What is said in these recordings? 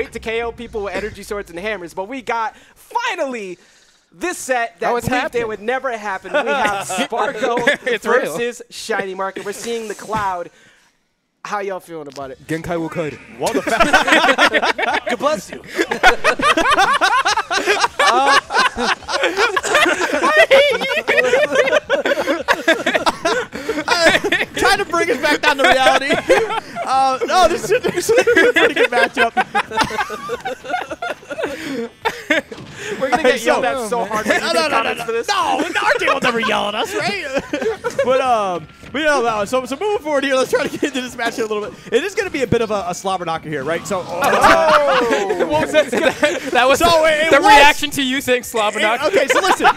wait to KO people with energy swords and hammers, but we got finally this set that they would never happen. We have Sparg0 versus ShinyMark, and we're seeing the Cloud. How y'all feeling about it? Genkai will kite. Well, the God bless you. Trying to bring us back down to reality. No, this is a pretty good matchup. We're going to get yelled at so hard for this. No, RJ will never yell at us, right? But yeah, so moving forward here, let's try to get into this match a little bit. It is going to be a bit of a slobber knocker here, right? So, What was that? That was the reaction to you saying slobber knocker. Okay, so listen.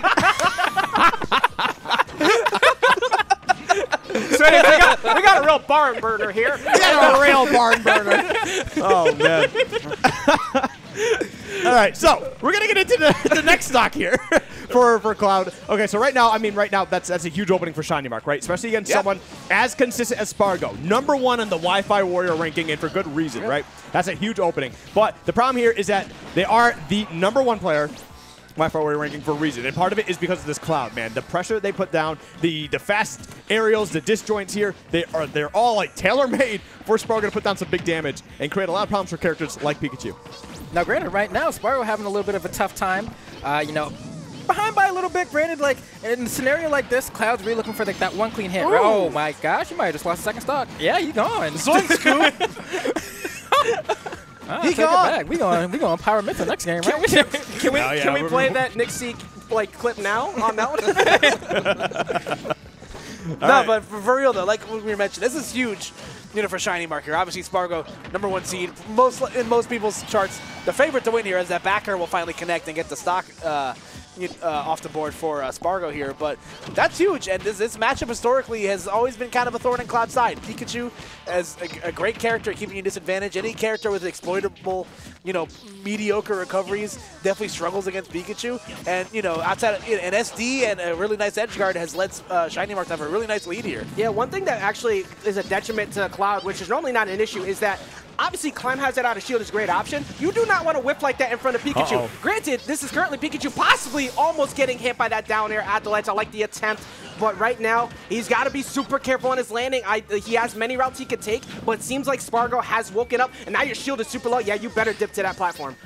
So we got a real barn burner here. We got a real barn burner. Oh, man. All right, so we're going to get into the next stock here for Cloud. Okay, so right now, that's a huge opening for ShinyMark, right? Especially against someone as consistent as Sparg0. #1 in the Wi-Fi Warrior ranking, and for good reason, right? That's a huge opening. But the problem here is that they are the #1 player Wi-Fi Warrior ranking for a reason, and part of it is because of this Cloud, man. The pressure they put down, the fast aerials, the disjoints here, they're all like tailor-made for Sparg0 to put down some big damage and create a lot of problems for characters like Pikachu. Now, granted, right now, Sparg0 having a little bit of a tough time, you know, behind by a little bit. Granted, like, in a scenario like this, Cloud's really looking for like, that one clean hit. Right? Oh, my gosh, you might have just lost a second stock. Yeah, he's gone. Zoink, Scoop! He gone. We going Power Myth the next game, right? Can we play that Nick C clip now on that one? But for real though, like we mentioned, this is huge, you know, for ShinyMark here. Obviously, Sparg0, #1 seed. In most people's charts, the favorite to win here is that backer will finally connect and get the stock off the board for Sparg0 here. But that's huge, and this matchup historically has always been kind of a thorn in Cloud's side. Pikachu as a great character keeping you disadvantaged. Any character with exploitable, you know, mediocre recoveries definitely struggles against Pikachu. And, you know, outside of an SD and a really nice edge guard has led ShinyMark to have a really nice lead here. Yeah, one thing that actually is a detriment to Cloud, which is normally not an issue, is that obviously Climb Hazard out of shield is a great option. You do not want to whip like that in front of Pikachu. Granted, this is currently Pikachu possibly almost getting hit by that down air at the ledge. I like the attempt, but right now he's got to be super careful on his landing. He has many routes he could take, but it seems like Sparg0 has woken up, and now your shield is super low. Yeah, you better dip to that platform.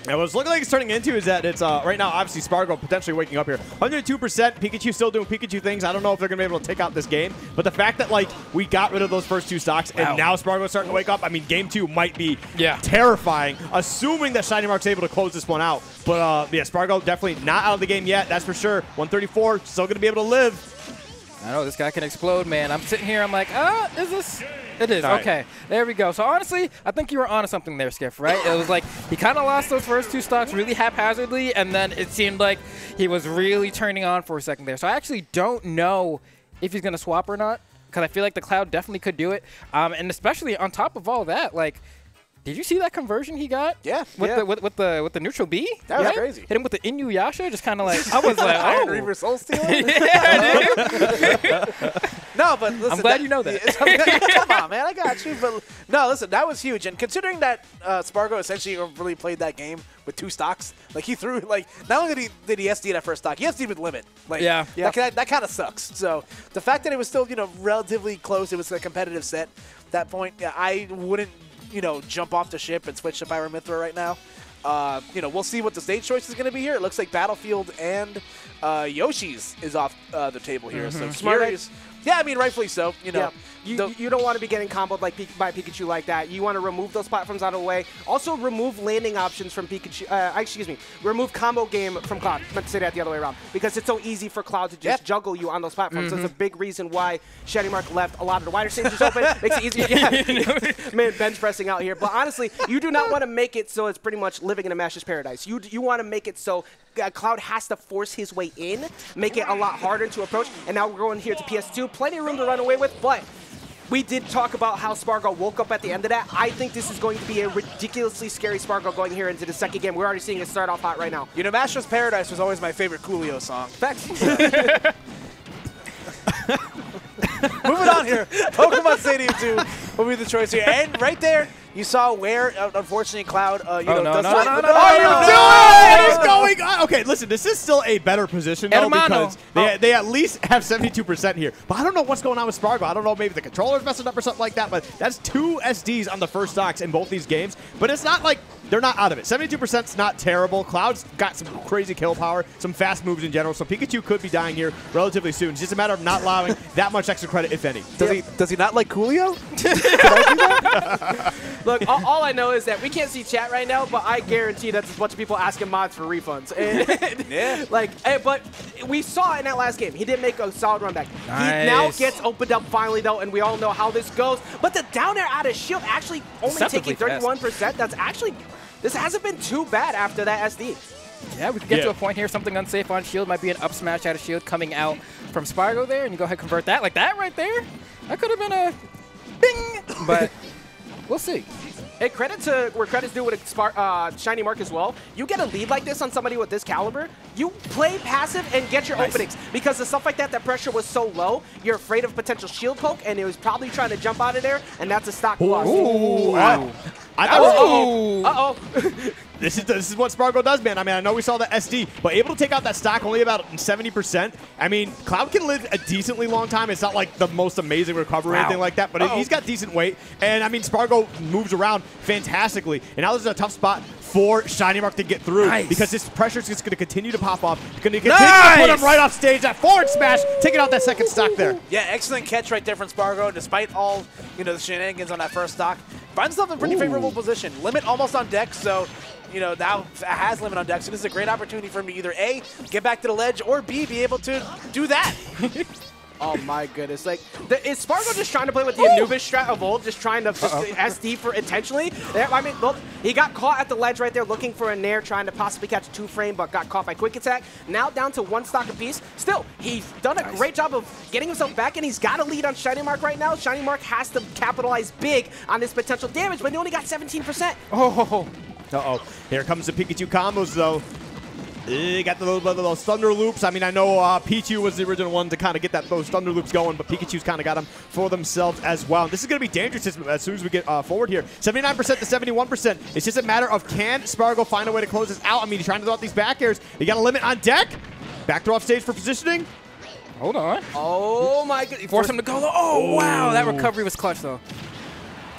And what's looking like it's turning into is that it's right now, obviously, Sparg0 potentially waking up here. 102%, Pikachu still doing Pikachu things. I don't know if they're going to be able to take out this game. But the fact that, like, we got rid of those first two stocks and now Sparg0 is starting to wake up, I mean, game 2 might be terrifying, assuming that ShinyMark's able to close this one out. But, yeah, Sparg0 definitely not out of the game yet, that's for sure. 134, still going to be able to live. I know, this guy can explode, man. I'm sitting here, I'm like, is this... It is. All okay. Right. There we go. So, honestly, I think you were onto something there, Skiff, right? It was like he kind of lost those first two stocks really haphazardly, and then it seemed like he was really turning on for a second there. So, I actually don't know if he's going to swap or not, because I feel like the Cloud definitely could do it. And especially on top of all that, like, did you see that conversion he got? Yeah. With the neutral B? That was crazy. Hit him with the Inuyasha, just kind of like, I was like, oh. Reaver Soul Stealer? Yeah, dude. No, but listen. I'm glad you know that. Come on, man. I got you. But no, listen, that was huge. And considering that Sparg0 essentially really played that game with two stocks, like he threw, like, not only did he SD that first stock, he SD'd with limit. Like, that kind of sucks. So the fact that it was still, you know, relatively close, it was a competitive set at that point, I wouldn't, you know, jump off the ship and switch to Pyra Mythra right now. You know, we'll see what the stage choice is going to be here. It looks like Battlefield and Yoshi's is off the table here. So curious. Yeah, I mean, rightfully so. You know, you don't want to be getting comboed by Pikachu like that. You want to remove those platforms out of the way. Also, remove landing options from Pikachu. Excuse me, remove combo game from Cloud. I meant to say that the other way around, because it's so easy for Cloud to just juggle you on those platforms. So it's a big reason why ShinyMark left a lot of the wider stages open. Makes it easier. Yeah, man, bench pressing out here. But honestly, you do not want to make it so it's pretty much living in a Mash's paradise. You want to make it so Cloud has to force his way in, make it a lot harder to approach. And now we're going here to PS2. Plenty of room to run away with, but we did talk about how Sparg0 woke up at the end of that. I think this is going to be a ridiculously scary Sparg0 going here into the second game. We're already seeing it start off hot right now. You know, Mash's Paradise was always my favorite Coolio song. Facts. Moving on here, Pokemon Stadium 2 will be the choice here. And right there, You saw where, unfortunately, Cloud, no, no, no, What is going on? Okay, listen, this is still a better position, though, because they at least have 72% here. But I don't know what's going on with Sparg0. I don't know, maybe the controller's messing up or something like that, but that's 2 SDs on the first stocks in both these games. But it's not like they're not out of it. 72% is not terrible. Cloud's got some crazy kill power, some fast moves in general, so Pikachu could be dying here relatively soon. It's just a matter of not allowing that much extra credit, if any. Does he not like Coolio? Look, all I know is that we can't see chat right now, but I guarantee that's a bunch of people asking mods for refunds. And Yeah. But we saw in that last game, he did make a solid run back. Nice. He now gets opened up finally, though, and we all know how this goes. But the down air out of shield actually only taking 31%. That's actually, this hasn't been too bad after that SD. Yeah, we could get to a point here. Something unsafe on shield might be an up smash out of shield coming out from Sparg0 there, and you go ahead and convert that like that right there. That could have been a bing, but we'll see. Hey, credit to where credit's due with ShinyMark as well. You get a lead like this on somebody with this caliber, you play passive and get your openings. Because the stuff like that, that pressure was so low, you're afraid of potential shield poke, and it was probably trying to jump out of there, and that's a stock loss. Ooh. Uh-oh. This is what Sparg0 does, man. I mean, I know we saw the SD, but able to take out that stock only about 70%. I mean, Cloud can live a decently long time. It's not like the most amazing recovery or anything like that, but he's got decent weight. And, I mean, Sparg0 moves around fantastically. And now this is a tough spot for ShinyMark to get through because this pressure is just going to continue to pop off. It's going to continue to put him right off stage. That forward smash, taking out that second stock there. Yeah, excellent catch right there from Sparg0. Despite all, the shenanigans on that first stock, finds himself in a pretty favorable position. Limit almost on deck, so now has limit on deck. So this is a great opportunity for him to either A, get back to the ledge, or B, be able to do that. Oh my goodness! Like, is Sparg0 just trying to play with the Anubis strat of old, just trying to just SD for intentionally? I mean, look, he got caught at the ledge right there, looking for a nair, trying to possibly catch a 2-frame, but got caught by quick attack. Now down to 1 stock apiece. Still, he's done a great job of getting himself back, and he's got a lead on ShinyMark right now. ShinyMark has to capitalize big on this potential damage, but he only got 17%. Uh-oh. Here comes the Pikachu combos, though. Got those Thunder Loops. I mean, I know Pichu was the original one to kind of get those Thunder Loops going, but Pikachu's kind of got them for themselves as well. And this is going to be dangerous as soon as we get forward here. 79% to 71%. It's just a matter of can Sparg0 find a way to close this out. I mean, he's trying to throw out these back airs. He got a limit on deck. Back throw off stage for positioning. Hold on. Oh, my goodness. Force him to go. Oh, wow. That recovery was clutch, though.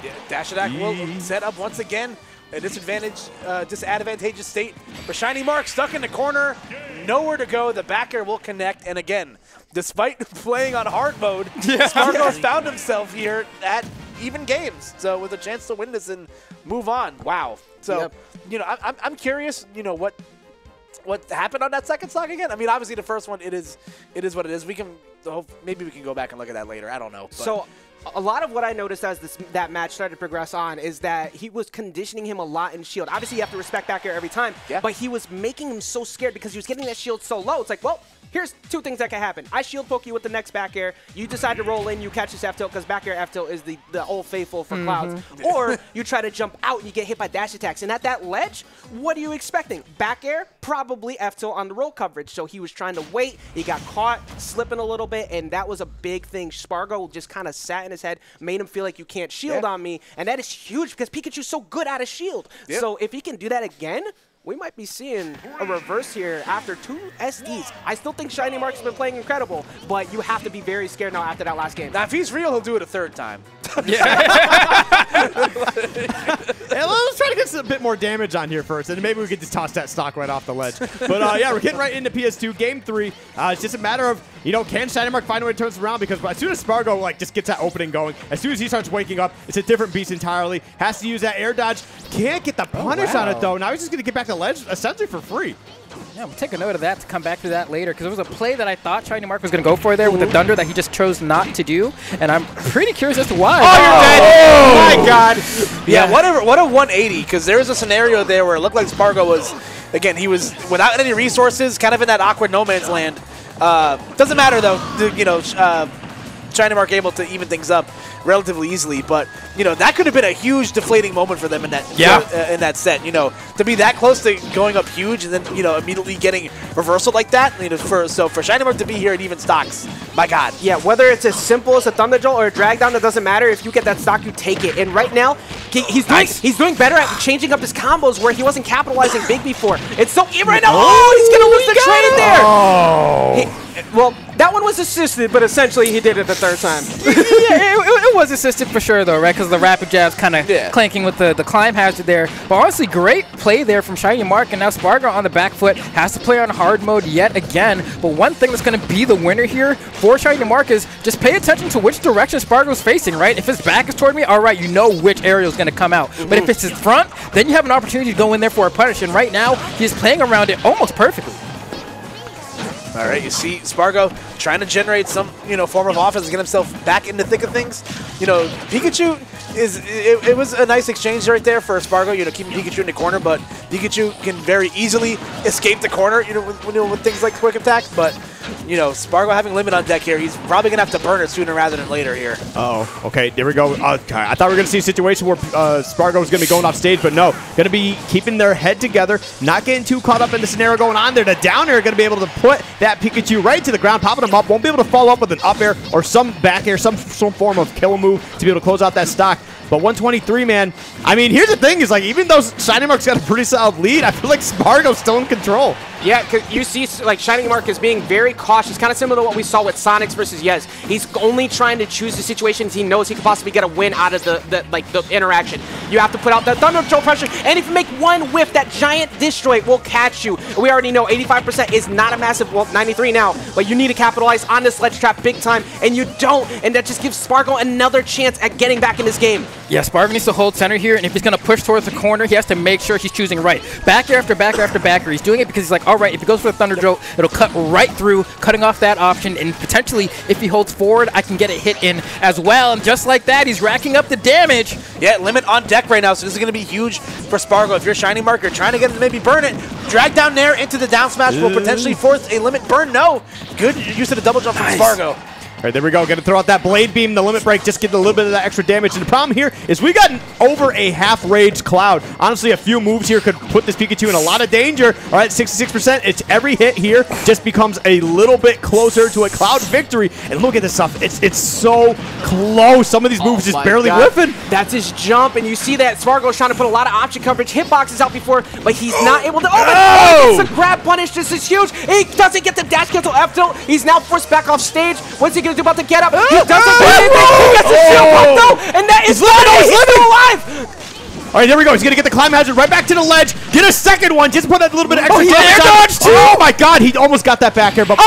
Yeah, dash attack will set up once again. A disadvantageous state for ShinyMark, stuck in the corner, nowhere to go. The back air will connect, and again, despite playing on hard mode, Sparg0's found himself here at even games, so with a chance to win this and move on. Wow. So, I'm curious, what happened on that second stock again? I mean, obviously the first one, it is what it is. Maybe we can go back and look at that later. I don't know. But. So a lot of what I noticed as that match started to progress on is that he was conditioning him a lot in shield. Obviously, you have to respect back air every time, but he was making him so scared because he was getting that shield so low. It's like, well, here's 2 things that can happen. I shield poke you with the next back air. You decide to roll in, you catch this F tilt because back air F tilt is the old faithful for Clouds. Or you try to jump out and you get hit by dash attacks. And at that ledge, what are you expecting? Back air, probably F tilt on the roll coverage. So he was trying to wait. He got caught slipping a little bit, and that was a big thing. Sparg0 just kind of sat in his head, made him feel like you can't shield on me. And that is huge because Pikachu's so good at a shield. So if he can do that again, we might be seeing a reverse here after 2 SDs. I still think ShinyMark's been playing incredible, but you have to be very scared now after that last game. Now, if he's real, he'll do it a 3rd time. Let's try to get a bit more damage on here first, and maybe we could just toss that stock right off the ledge. But, yeah, we're getting right into PS2. Game 3. It's just a matter of, can ShinyMark find a way to turn this around? Because as soon as Sparg0, just gets that opening going, as soon as he starts waking up, it's a different beast entirely. Has to use that air dodge. Can't get the punish on it, though. Now he's just going to get back to the ledge essentially for free. Yeah, we'll take a note of that to come back to that later, because there was a play that I thought ShinyMark was going to go for there with the Thunder that he just chose not to do, and I'm pretty curious as to why. Oh, you're dead! Oh, my God. Yeah, what a 180, because there was a scenario there where it looked like Sparg0 was, again, he was without any resources, kind of in that awkward no man's land. Doesn't matter, though. ShinyMark able to even things up relatively easily. But, you know, that could have been a huge deflating moment for them in that in that set. You know, to be that close to going up huge and then, you know, immediately getting reversal like that. You know, for ShinyMark to be here at even stocks, my God. Yeah, whether it's as simple as a Thunder Jolt or a drag down, it doesn't matter. If you get that stock, you take it. And right now, he's doing better at changing up his combos where he wasn't capitalizing big before. It's so even right now. Oh, he's gonna lose the trade there. Oh. Well, that one was assisted, but essentially he did it the third time. Yeah, it was assisted for sure, though, right? Because the rapid jab's kind of clanking with the climb hazard there. But honestly, great play there from ShinyMark, and now Sparg0 on the back foot has to play on hard mode yet again. But one thing that's going to be the winner here for ShinyMark is just pay attention to which direction Sparg0's facing, right? If his back is toward me, all right, you know which area is going to come out. But if it's his front, then you have an opportunity to go in there for a punish. And right now, he's playing around it almost perfectly. All right, you see Sparg0 trying to generate some, you know, form of offense, get himself back in the thick of things. You know, Pikachu it was a nice exchange right there for Sparg0, you know, keeping Pikachu in the corner, but Pikachu can very easily escape the corner, you know, with things like quick attack. But, you know, Sparg0 having limit on deck here, he's probably going to have to burn it sooner rather than later here. Uh-oh. Okay, there we go. I thought we were going to see a situation where Sparg0 was going to be going off stage, but no. Going to be keeping their head together, not getting too caught up in the scenario going on there. The down air going to be able to put that Pikachu right to the ground, popping him up. Won't be able to follow up with an up air or some back air, some form of kill move to be able to close out that stock. But 123, man, I mean, here's the thing is, like, even though ShinyMark's got a pretty solid lead, I feel like Sparg0's still in control. Yeah, because you see, like, ShinyMark is being very cautious, kind of similar to what we saw with Sonics versus Yez. He's only trying to choose the situations he knows he could possibly get a win out of the interaction. You have to put out that Thunder Jolt pressure, and if you make one whiff, that giant destroy will catch you. We already know 85% is not a massive, well, 93 now, but you need to capitalize on this ledge trap big time, and you don't, and that just gives Sparg0 another chance at getting back in this game. Yeah, Sparg0 needs to hold center here, and if he's going to push towards the corner, he has to make sure he's choosing right. Back air after back air after back air. He's doing it because he's like, all right, if he goes for the Thunder Jolt, it'll cut right through, cutting off that option, and potentially, if he holds forward, I can get a hit in as well. And just like that, he's racking up the damage. Yeah, limit on deck right now, so this is going to be huge for Sparg0. If you're ShinyMark, you're trying to get him to maybe burn it. Drag down there into the down smash will potentially force a limit burn. No. Good use of the double jump from Sparg0. All right, there we go. Going to throw out that blade beam, the limit break, just get a little bit of that extra damage. And the problem here is we got over a half rage Cloud. Honestly, a few moves here could put this Pikachu in a lot of danger. All right, 66%. It's every hit here just becomes a little bit closer to a Cloud victory. And look at this stuff. It's so close. Some of these moves just barely whiffing. That's his jump, and you see that Sparg0's trying to put a lot of option coverage. Hitboxes out before, but he's not able to. Oh, it's a grab punish. This is huge. He doesn't get the dash cancel F tilt. He's now forced back off stage. What's he going to do about the get up? He doesn't do anything. He gets a shield pump though, and that is he's still alive. All right, there we go. He's going to get the climb hazard right back to the ledge. Get a second one. Just put that little bit of extra air dodge too. Oh, my God. He almost got that back air. But he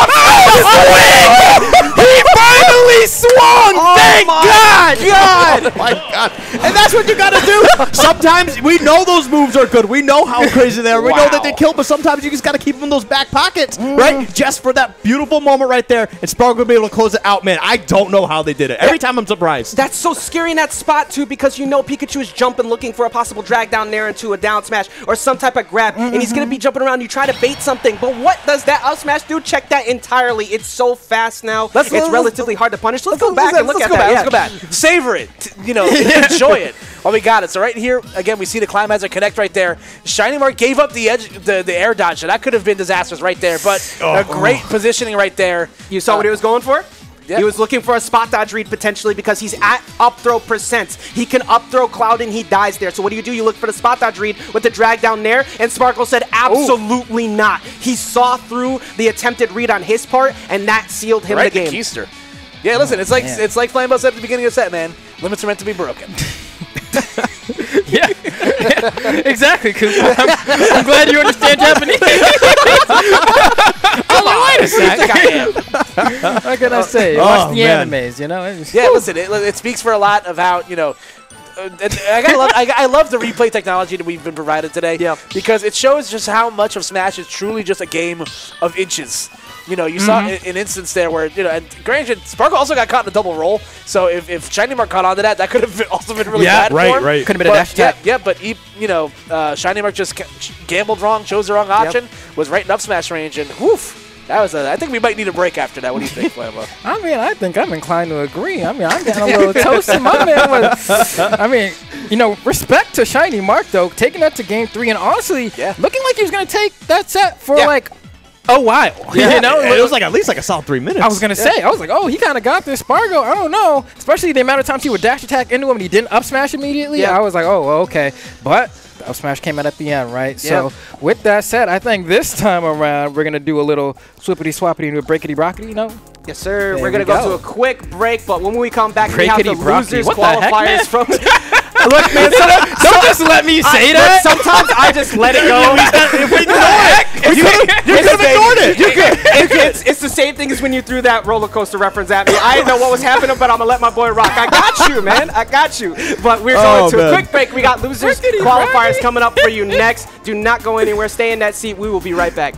finally swung. Thank God. Oh, my God. And that's what you got to do. Sometimes we know those moves are good. We know how crazy they are. We know that they kill, but sometimes you just got to keep them in those back pockets, right? Just for that beautiful moment right there. And Sparg0 will be able to close it out, man. I don't know how they did it. Every time I'm surprised. That's so scary in that spot, too, because you know Pikachu is jumping, looking for a possible drag down there into a down smash or some type of grab, and he's going to be jumping around. You try to bait something, but what does that up smash do? Check that entirely. It's so fast now. It's relatively hard to punish. Let's go back and look at that. Let's go back. Savor it. You know, enjoy it. Oh, we got it. So right here, again, we see the climb hazard connect right there. ShinyMark gave up the edge, the air dodge, so that could have been disastrous right there, but a great positioning right there. You saw what he was going for? Yep. He was looking for a spot dodge read potentially because he's at up throw percents. He can up throw Cloud and he dies there. So what do? You look for the spot dodge read with the drag down there, and Sparg0 said absolutely not. He saw through the attempted read on his part, and that sealed him the game. Keister. Yeah, listen, it's like Flambeau said at the beginning of the set, man. Limits are meant to be broken. Yeah, exactly. Cause I'm glad you understand Japanese. Wait a sec. What can I say? Watch the animes, you know. Yeah, listen, it speaks for a lot of how, you know. I love the replay technology that we've been provided today. Yeah, because it shows just how much of Smash is truly just a game of inches. You know, you saw an instance there where, you know, and granted, Sparg0 also got caught in a double roll, so if ShinyMark caught onto that, that could have also been really bad for him. Right. Could have been a dash attack. Yeah, but, you know, ShinyMark just gambled wrong, chose the wrong option, was right in up smash range, and woof. That was I think we might need a break after that. What do you think, Flambo? I mean, I think I'm inclined to agree. I mean, I'm getting a little toasted. My man was, I mean, you know, respect to ShinyMark, though, taking that to game 3 and honestly looking like he was going to take that set for like a while. You know, it was like at least like a solid 3 minutes. I was going to say, I was like, oh, he kind of got this. Sparg0, I don't know. Especially the amount of times he would dash attack into him and he didn't up smash immediately. I was like, oh, well, okay. But the up smash came out at the end, right? So with that said, I think this time around, we're going to do a little swippity-swappity into a breakity-brockity, you know? Yes, sir. There We're going to go to a quick break, but when we come back, we have the losers what the heck, man? qualifiers from... Look, man, don't just let me say that. Sometimes I just let it go. You could have ignored it. You could. It's the same thing as when you threw that roller coaster reference at me. I didn't know what was happening, but I'm going to let my boy rock. I got you, man. I got you. But we're going to a quick break. We got losers qualifiers coming up for you next. Do not go anywhere. Stay in that seat. We will be right back.